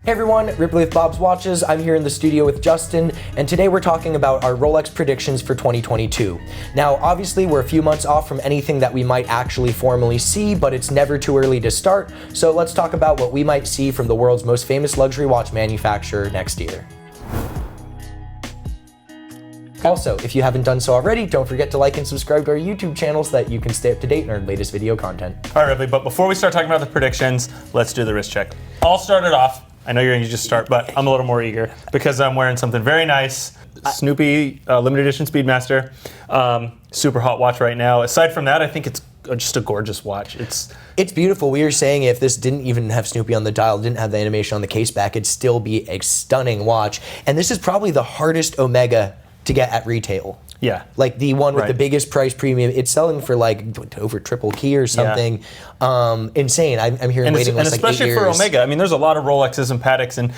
Hey everyone, Ripley with Bob's Watches. I'm here in the studio with Justin, and today we're talking about our Rolex predictions for 2022. Now, obviously, we're a few months off from anything that we might actually formally see, but it's never too early to start, so let's talk about what we might see from the world's most famous luxury watch manufacturer next year. Also, if you haven't done so already, don't forget to like and subscribe to our YouTube channel so that you can stay up to date on our latest video content. All right, Ripley, but before we start talking about the predictions, let's do the wrist check. I'll start it off. I know you're going to just start, but I'm a little more eager because I'm wearing something very nice. Snoopy limited edition Speedmaster. Super hot watch right now. Aside from that, I think it's just a gorgeous watch. It's beautiful. We were saying if this didn't even have Snoopy on the dial, didn't have the animation on the case back, it'd still be a stunning watch. And this is probably the hardest Omega to get at retail. Yeah. Like the one with the biggest price premium. It's selling for like over triple key or something. Yeah. Insane. I'm hearing waiting lists like 8 years. And especially for Omega. I mean, there's a lot of Rolexes and Pateks and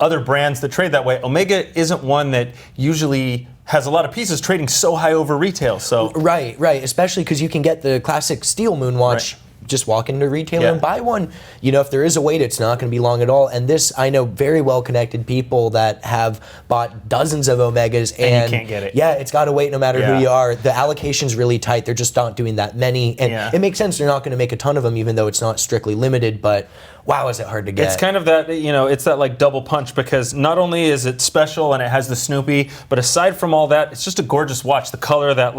other brands that trade that way. Omega isn't one that usually has a lot of pieces trading so high over retail. So Right. Especially because you can get the classic steel moon watch. Right. Just walk into retail and buy one. If there is a wait, it's not going to be long at all. And this, I know very well connected people that have bought dozens of Omegas. And you can't get it. Yeah, it's got to wait no matter who you are. The allocation's really tight. They're just not doing that many. And it makes sense they're not going to make a ton of them, even though it's not strictly limited. But wow, is it hard to get. It's kind of that, it's that like double punch because not only is it special and it has the Snoopy, but aside from all that, it's just a gorgeous watch. The color, that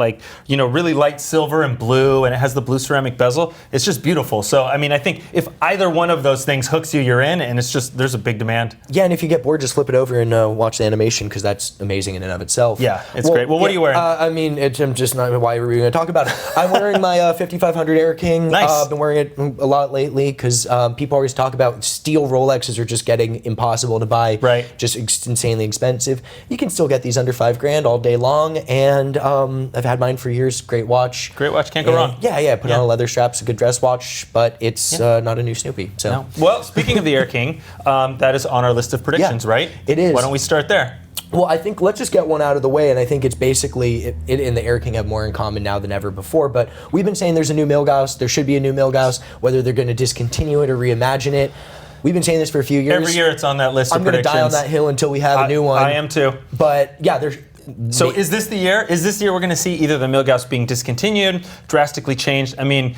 really light silver and blue, and it has the blue ceramic bezel. It's just beautiful. So, I mean, I think if either one of those things hooks you, you're in, and it's just, there's a big demand. Yeah, and if you get bored, just flip it over and watch the animation because that's amazing in and of itself. Yeah, it's great. Well, what are you wearing? I'm just not why we're going to talk about it. I'm wearing my 5500 Air-King. Nice. I've been wearing it a lot lately because people always talk about steel Rolexes are just getting impossible to buy. Right. Just insanely expensive. You can still get these under $5,000 all day long, and I've had mine for years. Great watch. Great watch. Can't go wrong. Yeah. Put on a leather strap. It's a good dress watch, but it's not a new Snoopy. So. No. Well, speaking of the Air-King, that is on our list of predictions, right? It is. Why don't we start there? Well, I think let's just get one out of the way, and I think it's basically, it and the Air-King have more in common now than ever before, but we've been saying there's a new Milgauss, there should be a new Milgauss, whether they're going to discontinue it or reimagine it. We've been saying this for a few years. Every year it's on that list of predictions. I'm going to die on that hill until we have a new one. I am too. But yeah, there's... So is this the year? Is this the year we're going to see either the Milgauss being discontinued, drastically changed? I mean...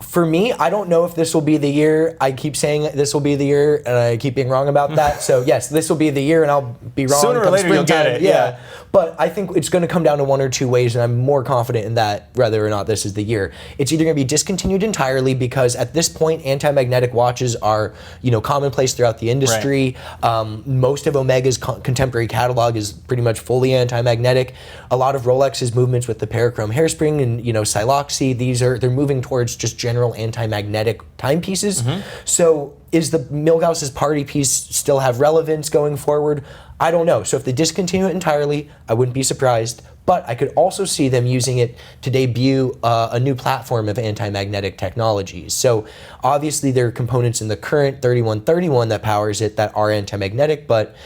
For me, I don't know if this will be the year. I keep saying this will be the year, and I keep being wrong about that. So yes, this will be the year, and I'll be wrong. Sooner or later you'll get it. Yeah. But I think it's going to come down to one or two ways, and I'm more confident in that whether or not this is the year. It's either going to be discontinued entirely because at this point, anti-magnetic watches are commonplace throughout the industry. Right. Most of Omega's contemporary catalog is pretty much fully anti-magnetic. A lot of Rolex's movements with the parachrome hairspring and siloxy, they're moving towards just general anti-magnetic timepieces. Mm-hmm. So is the Milgauss's party piece still have relevance going forward? I don't know. So if they discontinue it entirely, I wouldn't be surprised. But I could also see them using it to debut a new platform of anti-magnetic technologies. So obviously there are components in the current 3131 that powers it that are anti-magnetic, but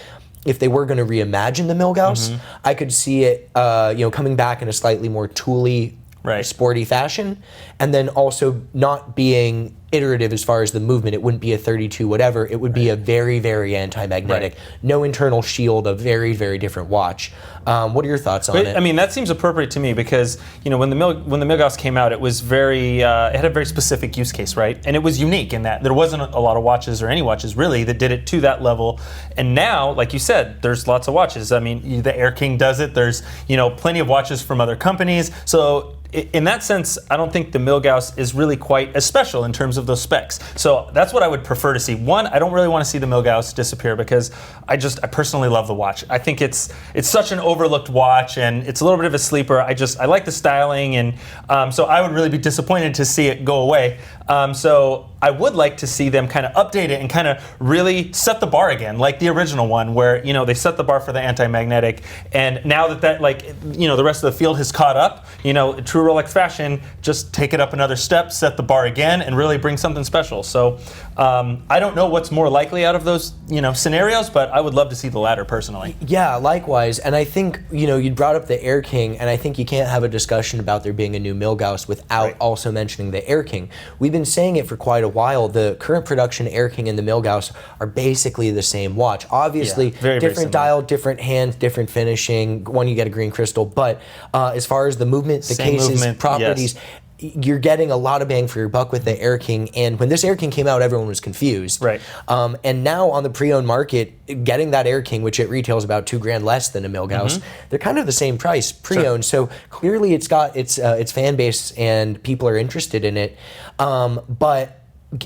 if they were going to reimagine the Milgauss, I could see it coming back in a slightly more tooly, sporty fashion, and then also not being iterative as far as the movement. It wouldn't be a 32 whatever. It would be a very, very anti-magnetic, no internal shield, a very, very different watch. What are your thoughts on it? I mean, that seems appropriate to me because when the Milgauss came out, it was very it had a very specific use case, right? And it was unique in that there wasn't a lot of watches or any watches really that did it to that level. And now, like you said, there's lots of watches. I mean, the Air-King does it. There's plenty of watches from other companies. So in that sense, I don't think the Milgauss is really quite as special in terms of those specs. So that's what I would prefer to see. One, I don't really want to see the Milgauss disappear because I personally love the watch. I think it's such an overlooked watch and it's a little bit of a sleeper. I like the styling, and so I would really be disappointed to see it go away. So I would like to see them kind of update it and kind of really set the bar again, like the original one, where they set the bar for the anti-magnetic, and now that the rest of the field has caught up, true Rolex fashion, just take it up another step, set the bar again, and really bring something special. So I don't know what's more likely out of those scenarios, but I would love to see the latter personally. Yeah, likewise. And I think, you brought up the Air-King, and I think you can't have a discussion about there being a new Milgauss without also mentioning the Air-King. We've been saying it for quite a while. The current production Air-King and the Milgauss are basically the same watch. Obviously, different dial, different hands, different finishing. One, you get a green crystal. But as far as the movement, the cases, properties, you're getting a lot of bang for your buck with the Air-King. And when this Air-King came out, everyone was confused. Right. And now on the pre-owned market, getting that Air-King, which it retails about $2 grand less than a Milgauss, they're kind of the same price pre-owned. So clearly it's got its fan base and people are interested in it. But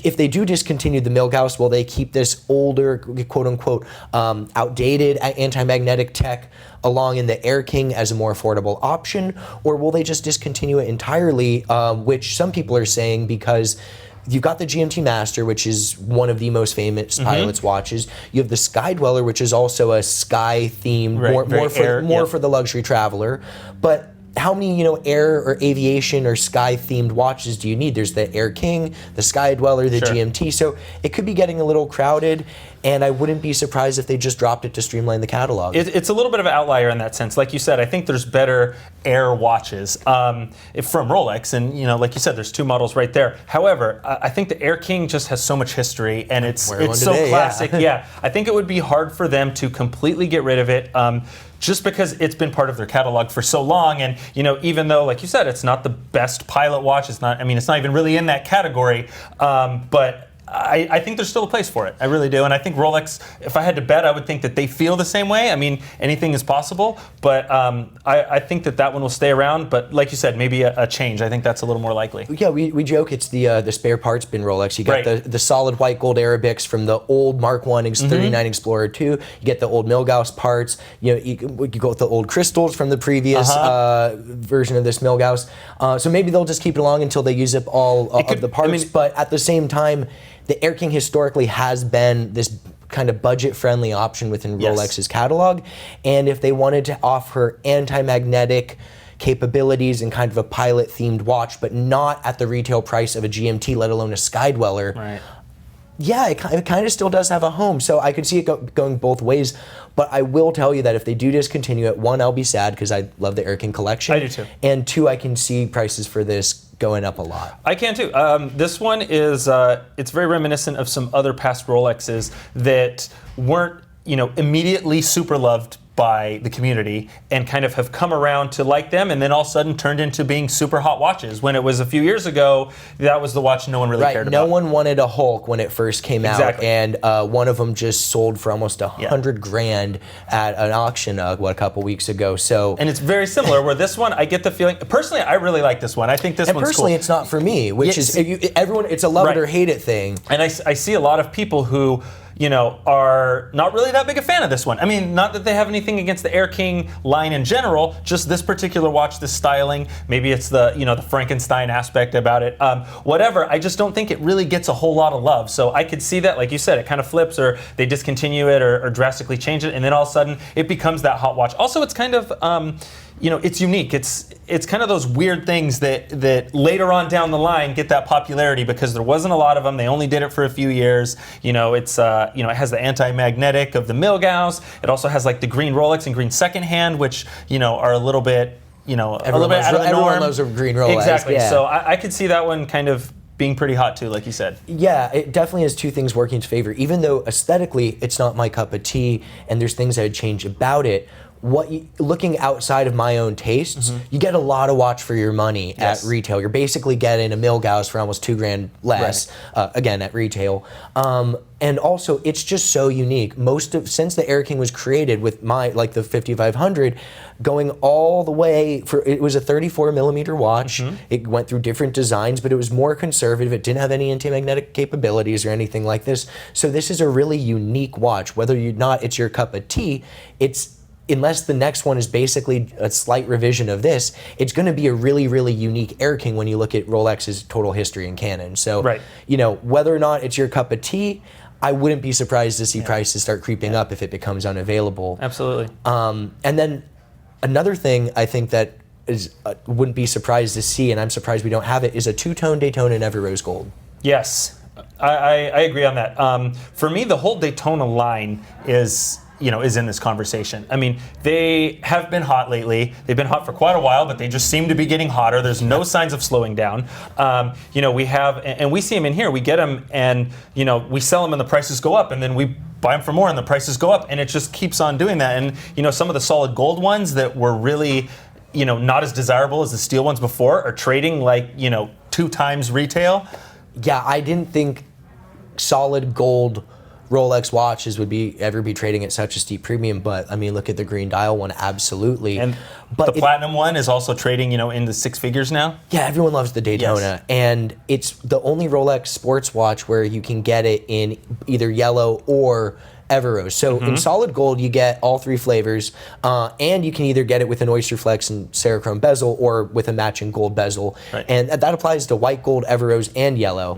if they do discontinue the Milgauss, will they keep this older, quote-unquote, outdated anti-magnetic tech along in the Air-King as a more affordable option? Or will they just discontinue it entirely, which some people are saying because you've got the GMT Master, which is one of the most famous pilot's watches. You have the Sky-Dweller, which is also a sky-themed, more for the luxury traveler. But how many, air or aviation or sky-themed watches do you need? There's the Air-King, the Sky-Dweller, the GMT. So it could be getting a little crowded, and I wouldn't be surprised if they just dropped it to streamline the catalog. It's a little bit of an outlier in that sense. Like you said, I think there's better Air watches from Rolex, and like you said, there's two models right there. However, I think the Air-King just has so much history, and it's so classic. I think it would be hard for them to completely get rid of it. Just because it's been part of their catalog for so long, and even though, like you said, it's not the best pilot watch, it's not even really in that category, but I think there's still a place for it. I really do. And I think Rolex, if I had to bet, I would think that they feel the same way. I mean, anything is possible, but I think that one will stay around. But like you said, maybe a change. I think that's a little more likely. Yeah, we joke it's the spare parts bin Rolex. You get the solid white gold Arabics from the old Mark I 39 Explorer 2. You get the old Milgauss parts. You go with the old crystals from the previous version of this Milgauss. So maybe they'll just keep it along until they use up all of the parts. But at the same time, the Air-King historically has been this kind of budget-friendly option within Rolex's catalog, and if they wanted to offer anti-magnetic capabilities and kind of a pilot-themed watch, but not at the retail price of a GMT, let alone a Sky-Dweller, yeah, it kind of still does have a home. So I could see it going both ways. But I will tell you that if they do discontinue it, one, I'll be sad because I love the Air-King collection. I do too. And two, I can see prices for this going up a lot. I can too. This one is, it's very reminiscent of some other past Rolexes that weren't, immediately super loved by the community and kind of have come around to like them, and then all of a sudden turned into being super hot watches. When it was a few years ago, that was the watch no one really cared about. No one wanted a Hulk when it first came out, and one of them just sold for almost $100 grand at an auction a couple weeks ago. So, and it's very similar. Where this one, I get the feeling. Personally, I really like this one. I think this one's cool. Personally, it's not for me, which is everyone. It's a love it or hate it thing. And I see a lot of people who, are not really that big a fan of this one. I mean, not that they have anything against the Air-King line in general, just this particular watch, this styling. Maybe it's the, the Frankenstein aspect about it. Whatever, I just don't think it really gets a whole lot of love. So I could see that, like you said, it kind of flips, or they discontinue it, or drastically change it, and then all of a sudden it becomes that hot watch. Also, it's kind of, it's unique. It's kind of those weird things that later on down the line get that popularity because there wasn't a lot of them. They only did it for a few years. It's it has the anti-magnetic of the Milgauss. It also has like the green Rolex and green secondhand, which are a little bit a little bit out of the norm. Everyone loves a green Rolex. Exactly. Yeah. So I could see that one kind of being pretty hot too, like you said. Yeah, it definitely has two things working in its favor. Even though aesthetically it's not my cup of tea, and there's things I'd change about it. Looking outside of my own tastes, you get a lot of watch for your money at retail. You're basically getting a Milgauss for almost $2 grand less, again at retail. And also, it's just so unique. Since the Air-King was created with the 5500, going all the way it was a 34 millimeter watch. It went through different designs, but it was more conservative. It didn't have any anti-magnetic capabilities or anything like this. So this is a really unique watch. Whether it's your cup of tea, unless the next one is basically a slight revision of this, it's going to be a really, really unique Air-King when you look at Rolex's total history and canon. So, whether or not it's your cup of tea, I wouldn't be surprised to see prices start creeping up if it becomes unavailable. Absolutely. And then another thing I think that wouldn't be surprised to see, and I'm surprised we don't have it, is a two-tone Daytona Never Rose Gold. Yes. I agree on that. For me, the whole Daytona line is in this conversation. I mean, they have been hot lately. They've been hot for quite a while, but they just seem to be getting hotter. There's no signs of slowing down. We have, and we see them in here. We get them, and we sell them, and the prices go up, and then we buy them for more, and the prices go up, and it just keeps on doing that. And some of the solid gold ones that were really, not as desirable as the steel ones before are trading like 2 times retail. Yeah, I didn't think solid gold Rolex watches would ever be trading at such a steep premium, but I mean, look at the green dial one, absolutely. And the platinum one is also trading, in the 6 figures now. Yeah, everyone loves the Daytona, yes. And it's the only Rolex sports watch where you can get it in either yellow or Everose. So in solid gold, you get all 3 flavors, and you can either get it with an Oysterflex and Cerachrome bezel or with a matching gold bezel. Right. And that applies to white gold, Everose, and yellow.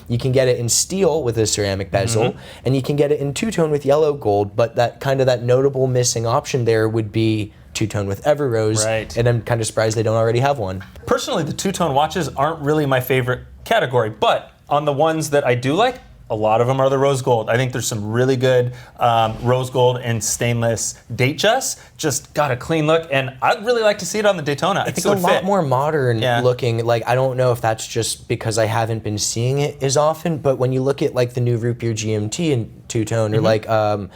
You can get it in steel with a ceramic bezel, and you can get it in two-tone with yellow gold, but that notable missing option there would be two-tone with Everose, right. And I'm kind of surprised they don't already have one. Personally, the two-tone watches aren't really my favorite category, but on the ones that I do like, a lot of them are the rose gold. I think there's some really good rose gold and stainless Datejust. Just got a clean look, and I'd really like to see it on the Daytona. I think it would fit. It's a lot more modern looking. Like, I don't know if that's just because I haven't been seeing it as often, but when you look at like the new root beer GMT in two-tone, or like the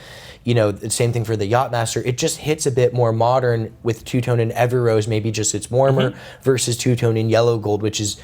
same thing for the Yacht-Master, it just hits a bit more modern with two-tone and Everose. Maybe just it's warmer versus two-tone in yellow gold, which is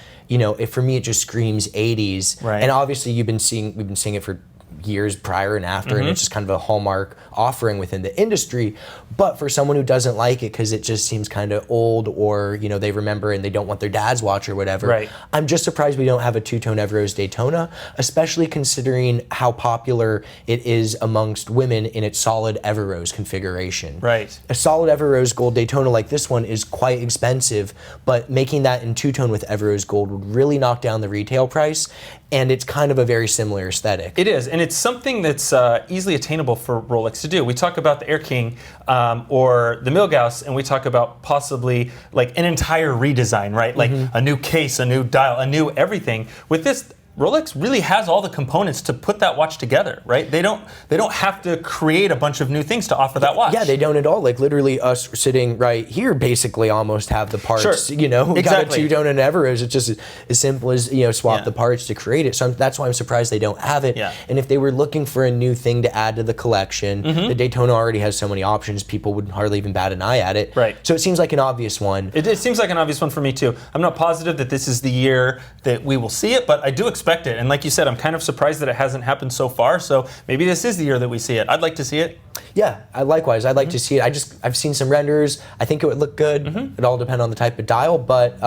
for me, it just screams 80s. Right. And obviously, we've been seeing it for years prior and after, and it's just kind of a hallmark offering within the industry. But for someone who doesn't like it because it just seems kind of old, or they remember and they don't want their dad's watch or whatever, right. I'm just surprised we don't have a two-tone Everose Daytona, especially considering how popular it is amongst women in its solid Everose configuration. Right. A solid Everose gold Daytona like this one is quite expensive, but making that in two-tone with Everose gold would really knock down the retail price, and it's kind of a very similar aesthetic. It is, and it's something that's easily attainable for Rolex to do. We talk about the Air-King or the Milgauss, and we talk about possibly like an entire redesign, right? Like a new case, a new dial, a new everything. With this, Rolex really has all the components to put that watch together, right? They don't have to create a bunch of new things to offer that watch. Yeah, they don't at all. Like literally us sitting right here basically almost have the parts, Sure. We got Exactly. a two-tone and Everose. It's just as simple as, swap the parts to create it. So that's why I'm surprised they don't have it. Yeah. And if they were looking for a new thing to add to the collection, the Daytona already has so many options, people would hardly even bat an eye at it. Right. So it seems like an obvious one. It seems like an obvious one for me too. I'm not positive that this is the year that we will see it, but I do expect it. And like you said, I'm kind of surprised that it hasn't happened so far. So maybe this is the year that we see it. I'd like to see it. Yeah, likewise. I'd like to see it. I've seen some renders. I think it would look good. It all depends on the type of dial, but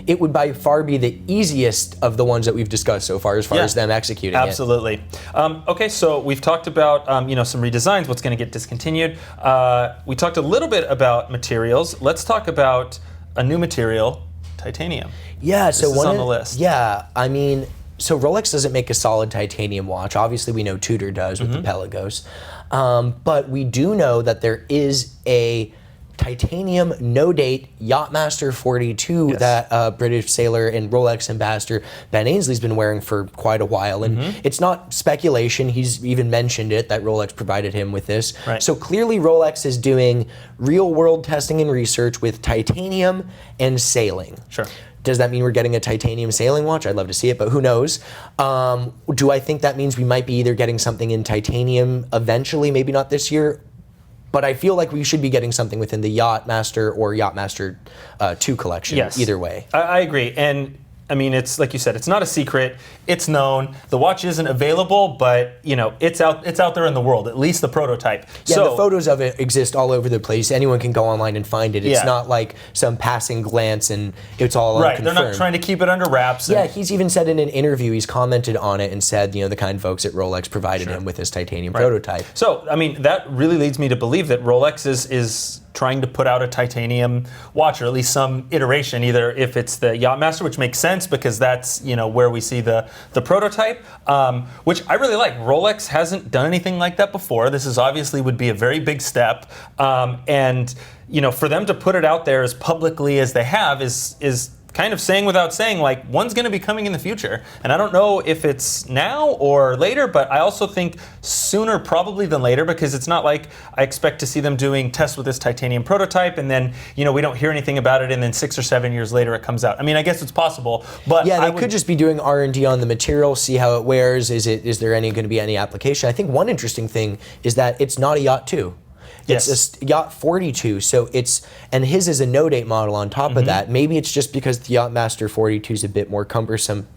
it would by far be the easiest of the ones that we've discussed so far, as far as them executing it. Absolutely. Okay, so we've talked about some redesigns, what's going to get discontinued. We talked a little bit about materials. Let's talk about a new material, titanium. Yeah, this is on the list. Yeah, I mean, so Rolex doesn't make a solid titanium watch. Obviously, we know Tudor does with the Pelagos. But we do know that there is a titanium no-date Yacht-Master 42 that British sailor and Rolex ambassador Ben Ainsley's been wearing for quite a while. And it's not speculation. He's even mentioned it, that Rolex provided him with this. Right. So clearly Rolex is doing real-world testing and research with titanium and sailing. Sure. Does that mean we're getting a titanium sailing watch? I'd love to see it, but who knows? Do I think that means we might be either getting something in titanium eventually, maybe not this year, but I feel like we should be getting something within the Yacht-Master or Yacht-Master 2 collection, either way. I agree. And I mean, it's like you said, it's not a secret. It's known. The watch isn't available, but it's out there in the world. At least the prototype. Yeah, so, the photos of it exist all over the place. Anyone can go online and find it. It's not like some passing glance and it's all right. unconfirmed. They're not trying to keep it under wraps. Yeah, he's even said in an interview, he's commented on it and said, the kind folks at Rolex provided him with this titanium prototype. So, I mean, that really leads me to believe that Rolex is trying to put out a titanium watch, or at least some iteration, either if it's the Yacht-Master, which makes sense because that's where we see the prototype, which I really like. Rolex hasn't done anything like that before. This is obviously would be a very big step, and for them to put it out there as publicly as they have is kind of saying without saying, like, one's going to be coming in the future. And I don't know if it's now or later, but I also think sooner probably than later, because it's not like I expect to see them doing tests with this titanium prototype and then, you know, we don't hear anything about it and then 6 or 7 years later it comes out. I mean, I guess it's possible, but yeah, they could just be doing R&D on the material, see how it wears. Is there going to be any application? I think one interesting thing is that it's not a Yacht 2. It's a Yacht 42, so and his is a no-date model on top of that. Maybe it's just because the Yacht-Master 42 is a bit more cumbersome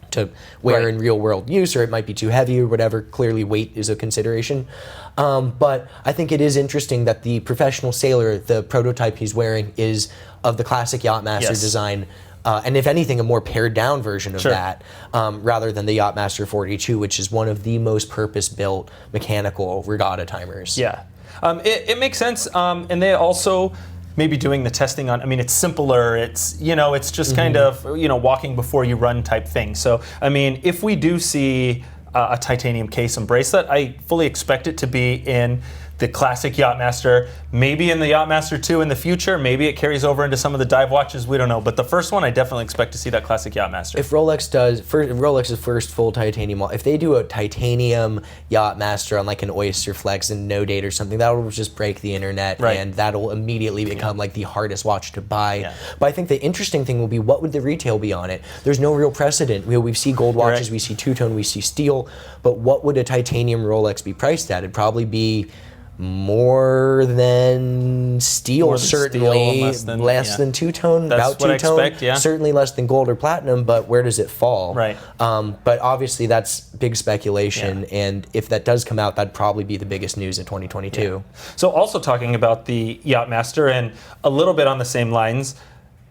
to wear in real-world use, or it might be too heavy or whatever. Clearly, weight is a consideration. But I think it is interesting that the professional sailor, the prototype he's wearing, is of the classic Yacht-Master design. And if anything, a more pared-down version of that, rather than the Yacht-Master 42, which is one of the most purpose-built mechanical regatta timers. Yeah. It makes sense, and they also maybe doing the testing on, I mean, it's simpler, it's, you know, it's just kind of, you know, walking before you run type thing. So, I mean, if we do see a titanium case and bracelet, I fully expect it to be in the classic Yacht-Master, maybe in the Yacht-Master 2 in the future, maybe it carries over into some of the dive watches, we don't know. But the first one, I definitely expect to see that classic Yacht-Master. If Rolex does, Rolex's first full titanium, if they do a titanium Yacht-Master on like an Oysterflex and no date or something, that'll just break the internet and that'll immediately become like the hardest watch to buy. Yeah. But I think the interesting thing will be, what would the retail be on it? There's no real precedent. We see gold watches, we see two-tone, we see steel, but what would a titanium Rolex be priced at? It'd probably be more than steel, certainly. Less than two-tone, about two-tone. Certainly less than gold or platinum, but where does it fall? Right. But obviously that's big speculation, and if that does come out, that'd probably be the biggest news of 2022. Yeah. So also talking about the Yacht-Master, and a little bit on the same lines,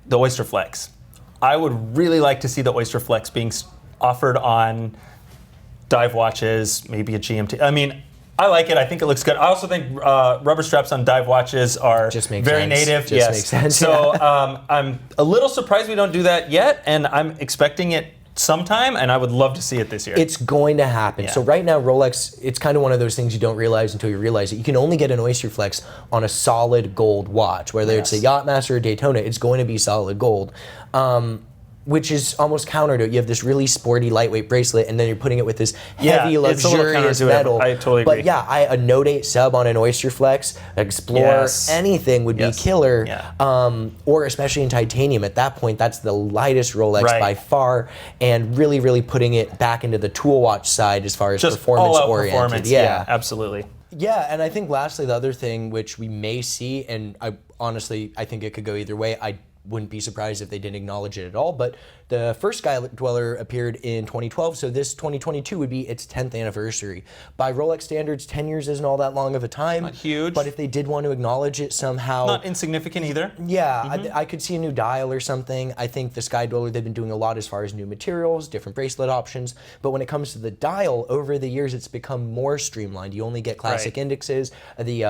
the Oysterflex. I would really like to see the Oysterflex being offered on dive watches, maybe a GMT. I mean, I like it. I think it looks good. I also think rubber straps on dive watches are very native. Just makes sense. So I'm a little surprised we don't do that yet, and I'm expecting it sometime, and I would love to see it this year. It's going to happen. So right now, Rolex, it's kind of one of those things you don't realize until you realize it. You can only get an Oysterflex on a solid gold watch. Whether it's a Yacht-Master or Daytona, it's going to be solid gold. Which is almost counter to it. You have this really sporty, lightweight bracelet, and then you're putting it with this heavy, luxurious metal. I totally agree. But yeah, a no-date sub on an Oysterflex, Explorer, anything would be killer. Or especially in titanium. At that point, that's the lightest Rolex by far, and really, really putting it back into the tool watch side as far as performance-oriented. Performance. Yeah, absolutely. Yeah, and I think lastly, the other thing which we may see, and I think it could go either way. I wouldn't be surprised if they didn't acknowledge it at all, but the first Sky-Dweller appeared in 2012, so this 2022 would be its 10th anniversary. By Rolex standards, 10 years isn't all that long of a time. Not huge. But if they did want to acknowledge it somehow... Not insignificant either. Yeah, I could see a new dial or something. I think the Sky-Dweller, they've been doing a lot as far as new materials, different bracelet options, but when it comes to the dial, over the years it's become more streamlined. You only get classic indexes, the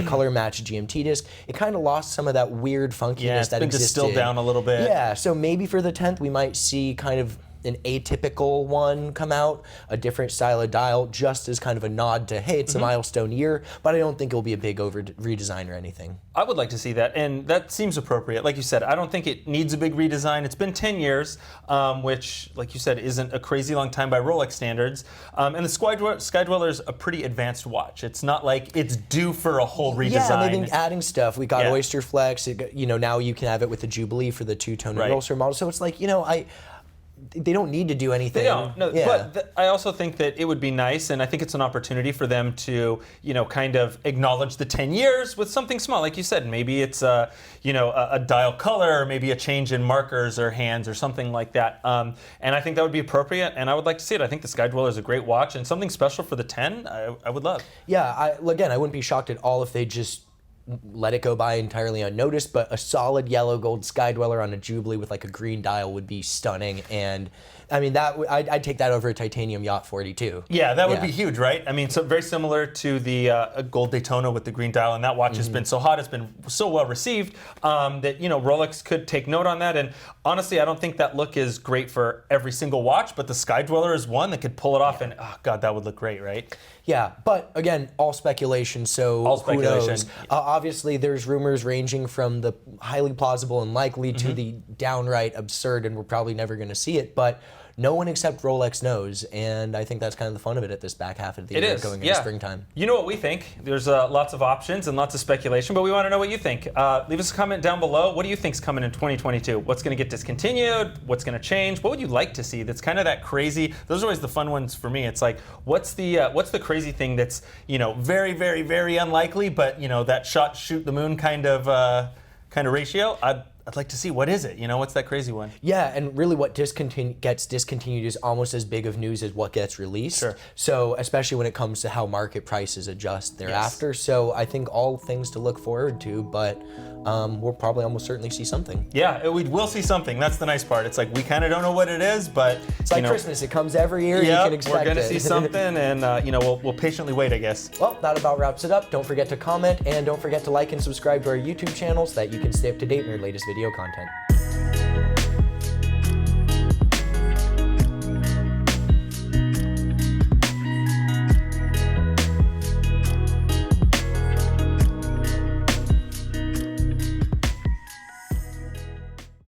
color match GMT disc. It kind of lost some of that weird funkiness that existed. It's been distilled down a little bit. Yeah, so maybe for the 10th we might see kind of an atypical one come out, a different style of dial, just as kind of a nod to, hey, it's a milestone year, but I don't think it'll be a big redesign or anything. I would like to see that, and that seems appropriate. Like you said, I don't think it needs a big redesign. It's been 10 years, which, like you said, isn't a crazy long time by Rolex standards. And the Sky-Dweller is a pretty advanced watch. It's not like it's due for a whole redesign. Yeah, and they've been adding stuff. We got Oysterflex. Now you can have it with the Jubilee for the two-tone and rollster model. So it's like, they don't need to do anything. They don't. No, but I also think that it would be nice, and I think it's an opportunity for them to, kind of acknowledge the 10 years with something small. Like you said, maybe it's a dial color, or maybe a change in markers or hands or something like that. And I think that would be appropriate, and I would like to see it. I think the Sky-Dweller is a great watch, and something special for the 10, I would love. Yeah, I wouldn't be shocked at all if they just let it go by entirely unnoticed, but a solid yellow gold Sky-Dweller on a Jubilee with like a green dial would be stunning, and I mean, I'd take that over a Titanium Yacht 42. Yeah, that would be huge, right? I mean, so very similar to the gold Daytona with the green dial, and that watch has been so hot, it's been so well received that Rolex could take note on that. And honestly, I don't think that look is great for every single watch, but the Sky-Dweller is one that could pull it off, and oh god, that would look great, right? Yeah, but again, all speculation. So all speculation. Who knows? Obviously, there's rumors ranging from the highly plausible and likely to the downright absurd, and we're probably never going to see it. But no one except Rolex knows, and I think that's kind of the fun of it at this back half of the year, going into springtime. You know what we think. There's lots of options and lots of speculation, but we want to know what you think. Leave us a comment down below. What do you think's coming in 2022? What's going to get discontinued? What's going to change? What would you like to see that's kind of that crazy? Those are always the fun ones for me. It's like, what's the crazy thing that's very, very, very unlikely, but that shoot the moon kind of ratio? I'd like to see, what is it? What's that crazy one? Yeah, and really what gets discontinued is almost as big of news as what gets released. Sure. So especially when it comes to how market prices adjust thereafter. Yes. So I think all things to look forward to, but we'll probably almost certainly see something. Yeah, we will see something. That's the nice part. It's like we kind of don't know what it is, but it's like Christmas. It comes every year. You can expect we're going to see something, and we'll patiently wait, I guess. Well, that about wraps it up. Don't forget to comment, and don't forget to like and subscribe to our YouTube channel so that you can stay up to date on our latest video content.